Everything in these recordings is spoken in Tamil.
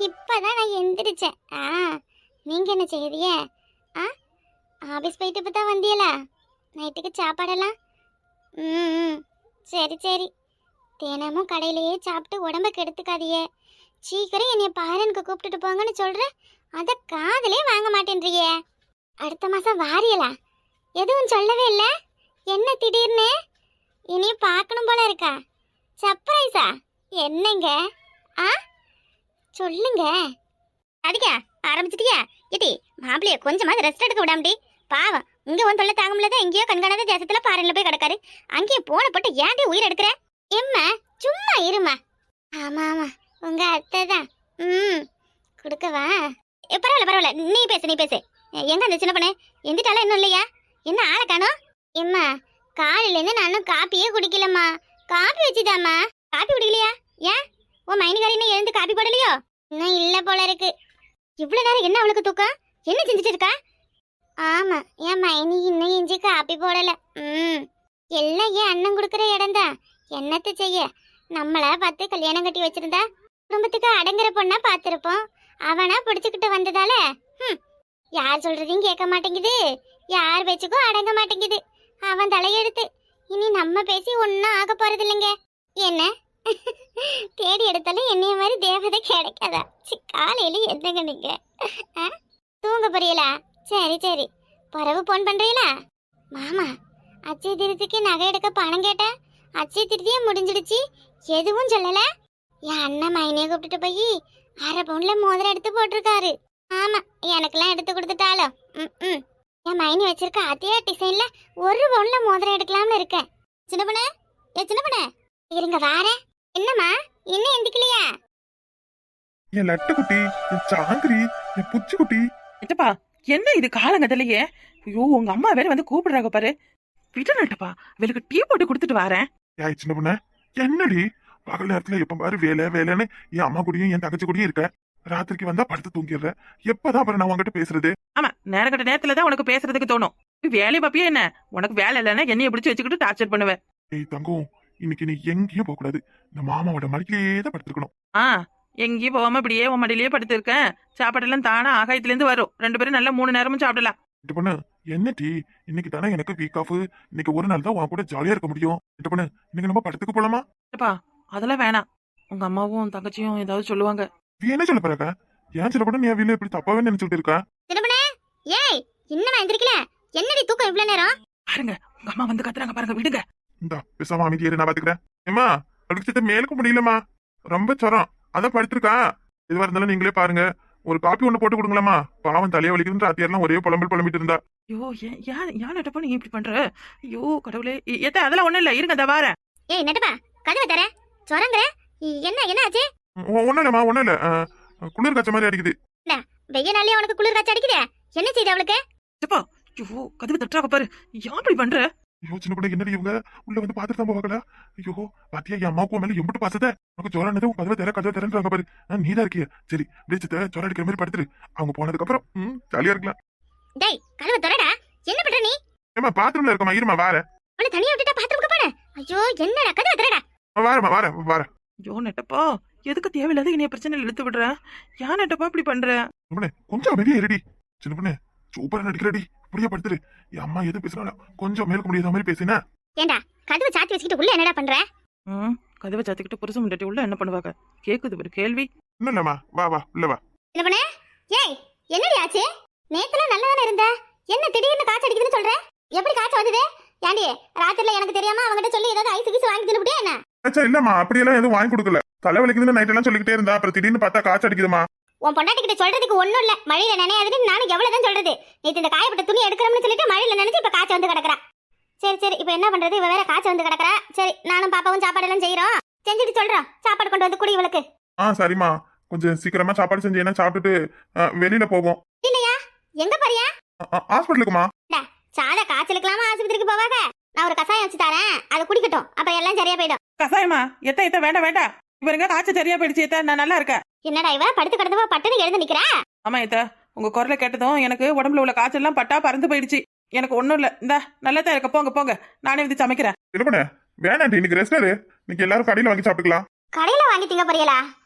இப்பதான் நான் எந்திரிச்சேன். நீங்க என்ன செய்யறிய? ஆ ஆபீஸ் போயிட்டு இப்போ தான் வந்தியலா? நைட்டுக்கு சாப்பாடெல்லாம்? ம் சரி சரி. தினமும் கடையிலேயே சாப்பிட்டு உடம்ப கெடுத்துக்காதியே. சீக்கிரம் என்னைய பாரனுக்கு கூப்பிட்டுட்டு போங்கன்னு சொல்கிறேன். அதை காதலே வாங்க மாட்டேன்றியே. அடுத்த மாதம் வாரியலா? எதுவும் சொல்லவே இல்லை. என்ன திடீர்னு? இனி பார்க்கணும் போல இருக்கா? சர்ப்ரைஸா? என்னங்க? ஆ சொல்லுங்க. அடிக்க ஆரம்பிச்சிட்டியா? இட்டி மாப்பிள்ளைய கொஞ்சமாவது ரெஸ்ட் எடுக்க விடாமடி. பாவம், இங்கே வந்து தொல்லை தாங்க முடியாத எங்கேயோ கண்காணாத தேசத்தில் பாறையில் போய் கிடக்காரு. அங்கேயே போன போட்டு ஏன்டி உயிர் எடுக்கிற? எம்மா சும்மா இருமா. ஆமாம் ஆமாம், உங்கள் அத்தை தான். கொடுக்கவா? பரவாயில்ல பரவாயில்ல, நீ பேசு. எங்க அந்த சின்ன பொண்ணு எந்திட்டாலும் இன்னும் இல்லையா? என்ன ஆளை காணோம்? எம்மா காலையிலேருந்து நானும் காப்பியே குடிக்கலம்மா. காப்பி வச்சுதாம்மா. காப்பி குடிக்கலையா? ஏன் உன் மைனிகாரி இன்னும் எழுந்து காப்பி போடலையோ? இன்னும் இல்லை போல இருக்கு. இவ்வளோ நேரம் என்ன அவளுக்கு தூக்கம்? என்ன செஞ்சுட்டு இருக்கா? ஆமாம், என் மைனி இன்னும் எஞ்சி காப்பி போடலை. எல்லாம் என் அண்ணன் கொடுக்குற இடம் தான். என்னத்தை செய்ய, நம்மளா பார்த்து கல்யாணம் கட்டி வச்சிருந்தா குடும்பத்துக்கு அடங்குற பொண்ணா பார்த்துருப்போம். அவனா பிடிச்சிக்கிட்டு வந்ததால யார் சொல்றதையும் கேட்க மாட்டேங்குது, யார் பேச்சுக்கும் அடங்க மாட்டேங்குது. அவன் தலையெடுத்து. இனி நம்ம பேசி ஒன்றும் ஆக போறது இல்லைங்க. என்ன தேடி எடுத்தாலும் என்னைய மாதிரி தேவதை கிடைக்காதா? காலையில என்னங்க நீங்க தூங்க போறீங்களா? சரி சரி, பிறகு போன் பண்றீங்களா? மாமா அச்சய திருத்திக்கு நகை எடுக்க பணம் கேட்டேன். அச்சய திருத்தியே முடிஞ்சிடுச்சு, எதுவும் சொல்லல. என் அண்ணன் மைனியை கூப்பிட்டுட்டு போய் அரை பவுன்ல மோதிரம் எடுத்து போட்டிருக்காரு. ஆமா, எனக்கெல்லாம் எடுத்து கொடுத்துட்டாலும் என் மைனி வச்சிருக்க அதே டிசைன்ல ஒரு பவுன்ல மோதிரம் எடுக்கலாம்னு இருக்கேன். சின்ன பொண்ணு, சின்ன பொண்ணு இருங்க வாரேன். என்னம்மா இன்னும் எந்திக்கலையா? என் லட்டு குட்டி, என் சாங்கிரி, என் புச்சி குட்டி. எட்டப்பா, என்ன இது காலங்கதலையே? ஐயோ, உங்க அம்மா வேற வந்து கூப்பிடுறாங்க பாரு. விட்டு நட்டப்பா, அவளுக்கு டீ போட்டு கொடுத்துட்டு வரேன். ஏய் சின்ன பொண்ணு, என்னடி பகல் நேரத்துல எப்ப பாரு வேலை வேலைன்னு என் அம்மா கூடயும் என் தங்கச்சி கூடயும் இருக்க. ராத்திரிக்கு வந்தா படுத்து தூங்கிடுற. எப்பதான் அப்புறம் நான் உங்ககிட்ட பேசுறது? ஆமா, நேரம் கட்ட நேரத்துலதான் உனக்கு பேசுறதுக்கு தோணும். வேலை பாப்பியா என்ன? உனக்கு வேலை இல்லைன்னா என்னைய பிடிச்சி வச்சுக்கிட்டு டார்ச்சர் பண்ணுவேன். ஏய் தங்கம், இன்னைக்கு நீ எங்கேயும் போக கூடாது. இந்த மாமாவோட மடியிலேயே தான் படுத்துருக்கணும். எங்கேயும் போகாம இப்படியே உன் மடியிலேயே படுத்து இருக்கேன். சாப்பாடெல்லாம் தானா ஆகாயத்துல இருந்து வரும். 2 பேரும் நல்லா 3 நேரமும் சாப்பிடலாம். இட்டு பொண்ணு, என்ன டீ இன்னைக்கு தானே எனக்கு வீக் ஆஃப். இன்னைக்கு ஒரு நாள் தான் உன் கூட ஜாலியா இருக்க முடியும். இட்டு பொண்ணு, இன்னைக்கு நம்ம படத்துக்கு போலாமா? அதெல்லாம் வேணாம். உங்க அம்மாவும் தங்கச்சியும் ஏதாவது சொல்லுவாங்க. நீ என்ன சொல்ல போறாக்க? ஏன் சொல்ல கூட நீ வீல இப்படி தப்பாவே நினைச்சுட்டு இருக்கா? ஏய் இன்னமா எந்திரிக்கல? என்னடி தூக்கம் இவ்வளவு நேரம்? பாருங்க, உங்க அம்மா வந்து கத்துறாங்க பாருங்க, விடுங்க. இந்தா பேசாம அமைதியாரு, நான் பாத்துக்கிறேன். ஏமா அதுக்கு மேலுக்கு முடியலமா, ரொம்ப சொரம், அதான் படுத்திருக்கா. எதுவா இருந்தாலும் நீங்களே பாருங்க. ஒரு காப்பி ஒண்ணு போட்டு கொடுங்களேமா. பாவம் தலைய வலிக்குதுன்னு ராத்தியெல்லாம் ஒரே புலம்பிட்டு இருந்தா. ஐயோ, ஏன் நெட்டப்பா நீங்க இப்படி பண்ற? ஐயோ கடவுளே, அதெல்லாம் ஒண்ணும் இல்ல, இருங்க, இந்த வாரேன். ஏய் நெட்டப்பா, கதவை தர சொரங்கற. என்ன ஆச்சு? ஒண்ணும் இல்ல, குளிர் காய்ச்ச மாதிரி அடிக்குது. வெய்ய நாளே உனக்கு குளிர் காய்ச்ச அடிக்குதே, என்ன செய்து அவளுக்கு? நெட்டப்பா, ஐயோ கதவை தட்டுறாங்க பாரு, ஏன் இப்படி பண்ற? ஐயோ சின்ன கூட என்னடி இவங்க உள்ள வந்து பாத்துட்டு தான் போவாங்களா? ஐயோ பாத்தியா, என் அம்மாவுக்கு மேல எம்பிட்டு பாசத. உனக்கு ஜோரானது கதவை தரன்றாங்க பாரு. நீதான் இருக்கிய. சரி பிடிச்சத ஜோர அடிக்கிற மாதிரி படுத்துரு. அவங்க போனதுக்கு அப்புறம் ஜாலியா இருக்கலாம். டேய் கதவை தரடா, என்ன பண்ற நீ? ஏமா பாத்ரூம்ல இருக்கமா, இருமா வாரேன். அவளை தனியா விட்டுட்டா பாத்ரூமுக்கு போற? ஐயோ என்னடா, கதவை தரடா. வாரேன். ஐயோ நெட்டப்பா, எதுக்கு தேவையில்லாத இனிய பிரச்சனை இழுத்து விடுற? ஏன் நெட்டப்பா இப்படி பண்ற? கொஞ்சம் வெளியே இருடி. சின்ன பொண்ணு சூப்பரா நடிக்கிறடி, இப்படியே படுத்துரு. என் அம்மா எது பேசுறாலும் கொஞ்சம் மேலுக்கு முடியாத மாதிரி பேசினா. ஏண்டா கதவை சாத்தி வச்சுக்கிட்டு உள்ள என்னடா பண்ற? கதவை சாத்திக்கிட்டு புருஷன் முன்னாடி உள்ள என்ன பண்ணுவாங்க? கேக்குது ஒரு கேள்வி. இன்னும் இல்லம்மா, வா உள்ள வா. என்ன பண்ண? ஏய் என்னடி ஆச்சு? நேத்துல நல்லா தானே இருந்த, என்ன திடீர்னு காய்ச்சல் அடிக்குதுன்னு சொல்ற? எப்படி காய்ச்சல் வந்தது? ஏண்டி ராத்திரில எனக்கு தெரியாம அவங்கிட்ட சொல்லி ஏதாவது ஐஸ் கீஸ் வாங்கி தின்னுபிட்டியா என்ன? அச்சா இல்லம்மா, அப்படியெல்லாம் எதுவும் வாங்கி கொடுக்கல. தலை வலிக்குதுன்னு நைட் எல்லாம் சொல்லிக்கிட்டே இருந்தா, அப்புறம் திடீர்னு பார்த்தா காய்ச்சல் அடிக்குதுமா. உன் பொண்டாட்டி கிட்ட சொல்றதுக்கு ஒண்ணும் இல்ல, மழையில நினையாதுன்னு நானும் எவ்வளவுதான் சொல்றது. நேத்து இந்த காயப்பட்ட துணி எடுக்கணும்னு சொல்லிட்டு மழையில நினைச்சு இப்ப காய்ச்சல் வந்து கிடக்குறா. சரி இப்ப என்ன பண்றது? இவ வேற காய்ச்சல் வந்து கிடக்குறா. சரி நானும் பாப்பாவும் சாப்பாடு எல்லாம் செய்யறோம், செஞ்சுட்டு சொல்றோம். சாப்பாடு கொண்டு வந்து குடி இவளுக்கு. சரிம்மா, கொஞ்சம் சீக்கிரமா சாப்பாடு செஞ்சு என்ன சாப்பிட்டுட்டு வெளியில போவோம். இல்லையா? எங்க போறியா? ஹாஸ்பிட்டலுக்குமா. சாதா காய்ச்சலுக்கலாமா ஆஸ்பத்திரிக்கு போவாங்க. நான் ஒரு கசாயம் வச்சு தரேன், அதை குடிக்கட்டும், அப்ப எல்லாம் சரியா போயிடும். கசாயமா? எத்த வேண்டாம். இவருங்க காய்ச்சல் சரியா போயிடுச்சு, நான் நல்லா இருக்கேன். என்னடா இவ படுத்து கிடந்தவ பட்டுன்னு எழுந்து நிக்கிறா? ஆமா உங்க குரலை கேட்டதும் எனக்கு உடம்புல உள்ள காய்ச்சல் எல்லாம் பட்டா பறந்து போயிடுச்சு. எனக்கு ஒண்ணும் இல்ல, இந்த நல்லதா இருக்க. போங்க, நானே வந்து சமைக்கிறேன். வேணாண்டி, இன்னைக்கு ரெஸ்ட் எடு. இன்னைக்கு எல்லாரும் கடையில வாங்கி சாப்பிட்டுக்கலாம். கடையில வாங்கி திங்க போறீங்களா?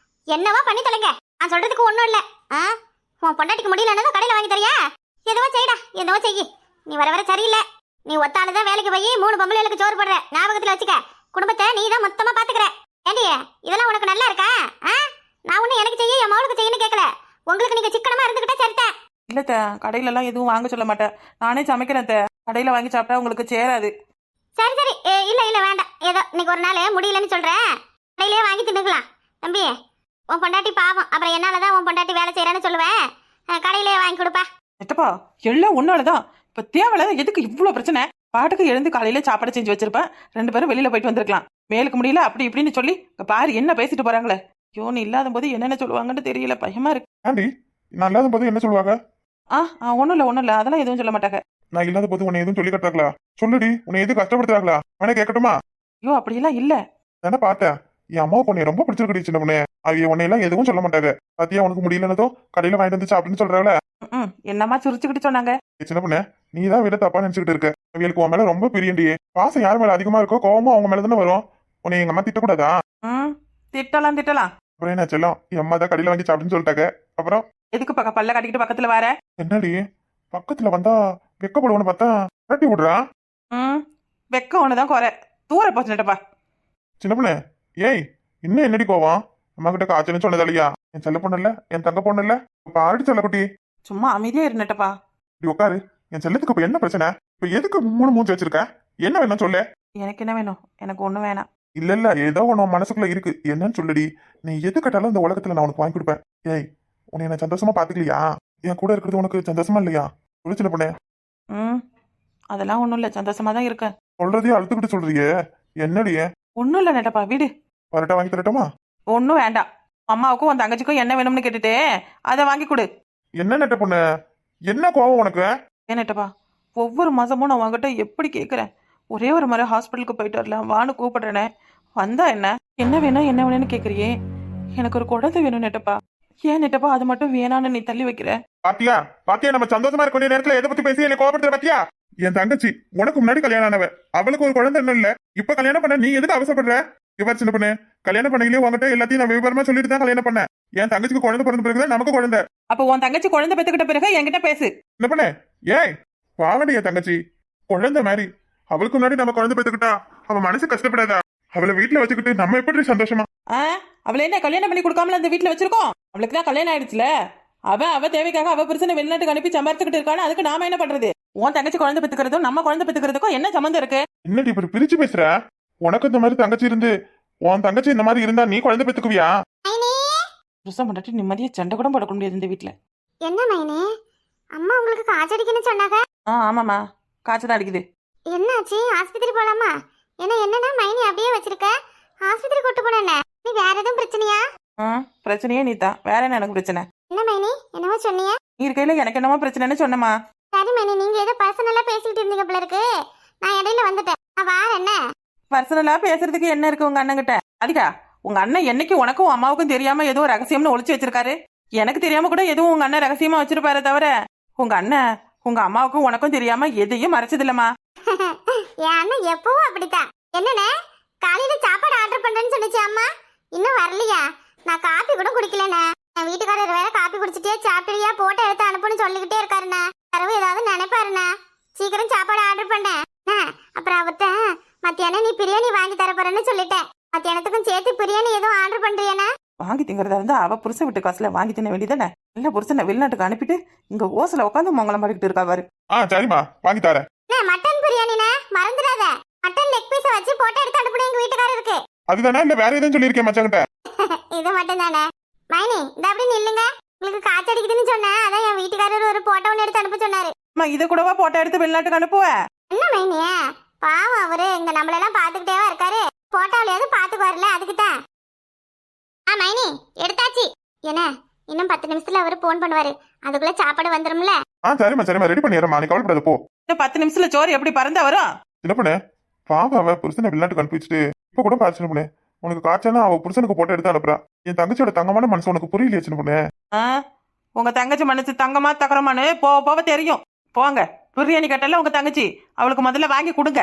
என்னவா பண்ணி தொலைங்க. நான் சொல்றதுக்கு ஒண்ணும் இல்ல. உன் பொண்டாட்டிக்கு முடியலன்னா கடையில வாங்கி தரியா? எதுவோ செய்டா, எதுவோ செய்யி. நீ வர வர சரியில்லை. நீ ஒத்தாளுதான் வேலைக்கு போய் 3 பொம்பளைகளுக்கு சோறு போடுற. ஞாபகத்துல வச்சுக்க. குடும்பத்தை நீ தான் மொத்தமா பாத்துக்கிற. ஏண்டி இதெல்லாம் உனக்கு நல்லா இருக்கா? நான் ஒண்ணு எனக்கு செய்ய என் மகளுக்கு செய்யன்னு கேட்கல. உங்களுக்கு நீங்க சிக்கனமா இருந்துகிட்டா சரித்த. இல்ல கடையில எல்லாம் எதுவும் வாங்க சொல்ல மாட்டேன். நானே சமைக்கிறேன். கடையில வாங்கி சாப்பிட்டா உங்களுக்கு சேராது. சரி சரி, இல்ல வேண்டாம். ஏதோ இன்னைக்கு ஒரு நாள் முடியலன்னு சொல்றேன், கடையிலேயே வாங்கி தின்னுக்கலாம். தம்பி, உன் பொண்டாட்டி பாவம், அப்புறம் என்னாலதான் உன் பொண்டாட்டி வேலை செய்யறான்னு சொல்லுவேன். கடையிலேயே வாங்கி கொடுப்பா. எட்டப்பா எல்லாம் ஒன்னாலதான். இப்ப தேவையில்லாத எதுக்கு இவ்வளவு பிரச்சனை? பாட்டுக்கு எழுந்து காலையில சாப்பாடு செஞ்சு வச்சிருப்பேன். 2 பேரும் வெளியில போயிட்டு வந்திருக்கலாம். வேலுக்கு முடியல அப்படி இப்படின்னு சொல்லி பாரு என்ன பேசிட்டு போறாங்களே. ஐயோ, நீ இல்லாத போது என்னென்ன சொல்லுவாங்கன்னு தெரியல, பயமா இருக்கு. ஆண்டி, நான் இல்லாத போது என்ன சொல்லுவாங்க? ஒண்ணும் இல்ல அதெல்லாம் எதுவும் சொல்ல மாட்டாங்க. நான் இல்லாத போது உன்னை எதுவும் சொல்லி கட்டுறாங்களா? சொல்லுடி, உன்னை எதுவும் கஷ்டப்படுத்துறாங்களா? அவனே கேட்கட்டுமா? ஐயோ, அப்படியெல்லாம் இல்ல. தானே பார்த்தேன், என் அம்மாவுக்கு உன்னை ரொம்ப பிடிச்சிருக்கடி சின்ன பொண்ணு. அவங்க உன்னையெல்லாம் எதுவும் சொல்ல மாட்டாங்க. பாத்தியா, உனக்கு முடியலன்னதோ கடையில வாங்கிட்டு வந்துச்சு அப்படின்னு சொல்றாங்களே. என்னம்மா சிரிச்சுக்கிட்டு சொன்னாங்க? சின்ன பொண்ணு, நீ தான் வீட தப்பா நினைச்சுக்கிட்டு இருக்க. அவங்களுக்கு உன் மேல ரொம்ப பிரியண்டி. பாசம் யார் மேல அதிகமா இருக்கோ கோவமும் அவங்க மேல தானே வரும். உன்னை எங்க அம்மா திட்டக்கூடாதா? திட்டலாம். அப்புறம் என்ன செல்லம், என் அம்மா தான் கடையில வாங்கி சாப்பிடுன்னு சொல்லிட்டாங்க. அப்புறம் எதுக்கு பல்ல காட்டிக்கிட்டு பக்கத்துல வர? என்னடி பக்கத்துல வந்தா வெக்கப்படுவோன்னு பார்த்தா கட்டி விடுறா. வெக்கம் ஒண்ணுதான் குறை. தூர போச்சு நட்டப்பா. சின்ன பொண்ணு, ஏய் இன்னும் என்னடி கோவம்? அம்மா கிட்ட காய்ச்சல்னு சொன்னதாலையா? என் செல்ல பொண்ணு இல்ல, என் தங்க பொண்ணு இல்ல, பாடி செல்ல குட்டி. சும்மா அமைதியா இரு நட்டப்பா. இப்படி உட்காரு. என் செல்லத்துக்கு இப்ப என்ன பிரச்சனை? இப்ப எதுக்கு 3 மூஞ்சி வச்சிருக்க? என்ன வேணும் சொல்லு. எனக்கு என்ன வேணும்? எனக்கு ஒண்ணும் வேணாம். இல்ல ஏதோ ஒண்ணு மனசுக்குள்ள இருக்கு, என்னன்னு சொல்லுடி. நீ எது கேட்டாலும் இந்த உலகத்துல நான் உனக்கு வாங்கி கொடுப்பேன். ஏய், உன்னை என்ன சந்தோஷமா பாத்துக்கலையா? என் கூட இருக்கிறது உனக்கு சந்தோஷமா இல்லையா? சொல்லு சின்ன பொண்ணு. அதெல்லாம் ஒண்ணும் இல்ல, சந்தோஷமா தான் இருக்கேன். சொல்றதே அழுத்துக்கிட்டு சொல்றியே, என்னடியே? ஒண்ணும் இல்ல நட்டப்பா, வீடு. பரோட்டா வாங்கி தரட்டுமா? ஒன்னும் வேண்டாம். அம்மாவுக்கும் உன் தங்கச்சிக்கும் என்ன வேணும்னு கேட்டுட்டு அதை வாங்கி கொடு. என்ன நெட்ட பொண்ணு, என்ன கோவம் உனக்கு? ஏன் நட்டப்பா, ஒவ்வொரு மாசமும் நான் உங்ககிட்ட எப்படி கேட்குறேன். ஒரே ஒரு முறை ஹாஸ்பிட்டலுக்கு போயிட்டு வரலாம் வான்னு கூப்பிடுறேனே, வந்தா என்ன வேணும்னு கேட்குறியே. எனக்கு ஒரு குழந்தை வேணும் நெட்டப்பா. ஏன் நெட்டப்பா அது மட்டும் வேணான்னு நீ தள்ளி வைக்கிற? பாத்தியா பாத்தியா, நம்ம சந்தோஷமா இருக்க வேண்டிய நேரத்துல எதை பத்தி பேசி என்ன கோபப்படுத்துற பாத்தியா? என் தங்கச்சி உனக்கு முன்னாடி கல்யாணம் ஆனவ, அவளுக்கு ஒரு குழந்தை இன்னும் இல்ல. இப்ப கல்யாணம் பண்ண நீ எதுக்கு அவசரப்படுற? இவர் சின்ன பொண்ணு, கல்யாணம் பண்ணையிலேயே உங்ககிட்ட எல்லாத்தையும் நான் விவரமா சொல்லிட்டு தான் கல்யாணம் பண்ணேன். என் தங்கச்சிக்கு குழந்தை பிறந்த பிறகுதான் நமக்கு குழந்தை. அப்ப உன் தங்கச்சி குழந்தை பெத்துக்கிட்ட பிறகு என்கிட்ட பேசு. என்ன பண்ண? ஏய் வாங்கடி, என் தங்கச்சி குழந்தை மாதிரி. அவளுக்கு முன்னாடி நம்ம குழந்தை பெத்துக்கிட்டா அவ மனசு கஷ்டப்படாதா? அவளை வீட்டுல வச்சுக்கிட்டு நம்ம எப்படி சந்தோஷமா? அவளை என்ன கல்யாணம் பண்ணி கொடுக்காமல அந்த வீட்டுல வச்சிருக்கோம்? அவளுக்கு தான் கல்யாணம் ஆயிடுச்சுல. அவ தேவைக்காக அவ பிரச்சனை வெளிநாட்டுக்கு அனுப்பி சம்பாரிச்சுக்கிட்டு இருக்கான்னு அதுக்கு நாம என்ன பண்றது? உன் தங்கச்சி குழந்தை பெத்துக்கிறதும் நம்ம குழந்தை பெத்துக்கிறதுக்கும் என்ன சம்மந்தம் இருக்கு? என்னடி இப்படி பிரிச்சு பேசுற? உனக்கு இந்த மாதிரி தங்கச்சி இருந்து உன் தங்கச்சி இந்த மாதிரி இருந்தா நீ குழந்தை பெத்துக்குவியா? புருஷன் பண்ணாட்டி நிம்மதியா சண்டை கூட போட முடியாது இந்த வீட்டுல. என்ன மைனே, அம்மா உங்களுக்கு காய்ச்சடிக்குன்னு சொன்னாங்க? ஆமாமா, காய்ச்சல் தான் அடிக்குது. என்னாச்சு? ஆஸ்பத்திரி போலாமா? என்னன்னா மைனி அப்படியே வச்சிருக்க? ஆஸ்பத்திரி கூட்டு போன நீ வேற எதுவும் பிரச்சனையா? பிரச்சனையே நீ தான், வேற என்ன எனக்கு பிரச்சனை? என்ன மைனி என்னவோ சொன்னீங்க? நீ இருக்கையில எனக்கு என்னமோ பிரச்சனைன்னு சொன்னமா. சரி மைனி, நீங்க ஏதோ பர்சனலா பேசிட்டு இருந்தீங்க போல இருக்கு, நான் இடையில வந்துட்டேன். வார என்ன பர்சனலா பேசுறதுக்கு என்ன இருக்கு உங்க அண்ணன் கிட்ட? அதிகா, உங்க அண்ணன் என்னைக்கு உனக்கும் அம்மாவுக்கும் தெரியாம ஏதோ ரகசியம்னு ஒளிச்சு வச்சிருக்காரு. எனக்கு தெரியாம கூட எதுவும் உங்க அண்ணன் ரகசியமா வச்சிருப்பாரு தவிர உங்க அண்ணன் உங்க அம்மாவுக்கும் உனக்கும் தெரியாம எதையும் மறைச்சது இல்லம்மா. என் அண்ணன் எப்பவும் அப்படித்தான். என்னண்ணே, காலையில சாப்பாடு ஆர்டர் பண்றேன்னு சொல்லிச்சு அம்மா, இன்னும் வரலையா? நான் காப்பி கூட குடிக்கலண்ணே. என் வீட்டுக்காரர் வேற காப்பி குடிச்சிட்டே சாப்பிடுறியா போட்டோ எடுத்து அனுப்புன்னு சொல்லிக்கிட்டே இருக்காருண்ணே. தரவு ஏதாவது நினைப்பாருண்ணே. சீக்கிரம் சாப்பாடு ஆர்டர் பண்ணேன். அப்புறம் அவர்கிட்ட மத்தியானம் நீ பிரியாணி வாங்கி தர போறேன்னு சொல்லிட்டேன். மத்தியானத்துக்கும் சேர்த்து பிரியாணி எதுவும் ஆர்டர் பண்றியாண்ணே? வாங்கி திங்கிறதா இருந்தா அவ புருஷன் வீட்டு காசுல வாங்கி தின்ன வேண்டியதானே. இல்ல புருஷனை வெளிநாட்டுக்கு அனுப்பிட்டு இங்க ஓசல உட்காந்து மங்களம் பாடிக்கிட்டு இருக்கா பாரு. சரிம்மா வாங்கி தரேன். மட்டன் பிரியாணிண்ணே, மறந்துடாத. மட்டன் லெக் பீஸ வச்சு போட்டோ எடுத்து அனுப்புன எங்க வீட்டுக்காரருக்கு. அதுதானே, இல்ல வேற எதுவும் சொல்லியிருக்கேன் மச்சாங்கிட்ட? இது மட்டும் தானே மைனி? இந்த அப்படி நில்லுங்க, உங்களுக்கு காய்ச்சடிக்குதுன்னு சொன்னேன், அதான் என் வீட்டுக்காரர் ஒரு போட்டோ ஒன்று எடுத்து அனுப்ப சொன்னாரு. இத கூடவா போட்டோ எடுத்து வெளிநாட்டுக்கு அனுப்புவ? என்ன மைனியா, பாவம் அவரு இங்க நம்மளெல்லாம் பாத்துக்கிட்டேவா இருக்காரு, போட்டோவிலையாவது பாத்துக்கு வரல, அதுக்கு தான். மைனி எடுத்தாச்சு. என்ன இன்னும் 10 நிமிஷத்துல அவரு போன் பண்ணுவாரு, அதுக்குள்ள சாப்பாடு வந்துரும்ல? சரிம்மா ரெடி பண்ணிடுறேம்மா, நீ கவலைப்படாத போ. 10 நிமிஷத்துல சோறு எப்படி பறந்தா வரும்? சின்ன பொண்ணு, பாவம் அவ புருஷனை வெளிநாட்டுக்கு அனுப்பிச்சுட்டு இப்ப கூட பாரு சின்ன பொண்ணு, உனக்கு காய்ச்சனா அவ புருஷனுக்கு போட்டோ எடுத்து அனுப்புறா. என் தங்கச்சியோட தங்கமான மனசு உனக்கு புரியலையே சின்ன பொண்ணு? உங்க தங்கச்சி மனசு தங்கமா தகரமானு போக போக தெரியும். போங்க, பிரியாணி கட்டல உங்க தங்கச்சி, அவளுக்கு முதல்ல வாங்கி கொடுங்க.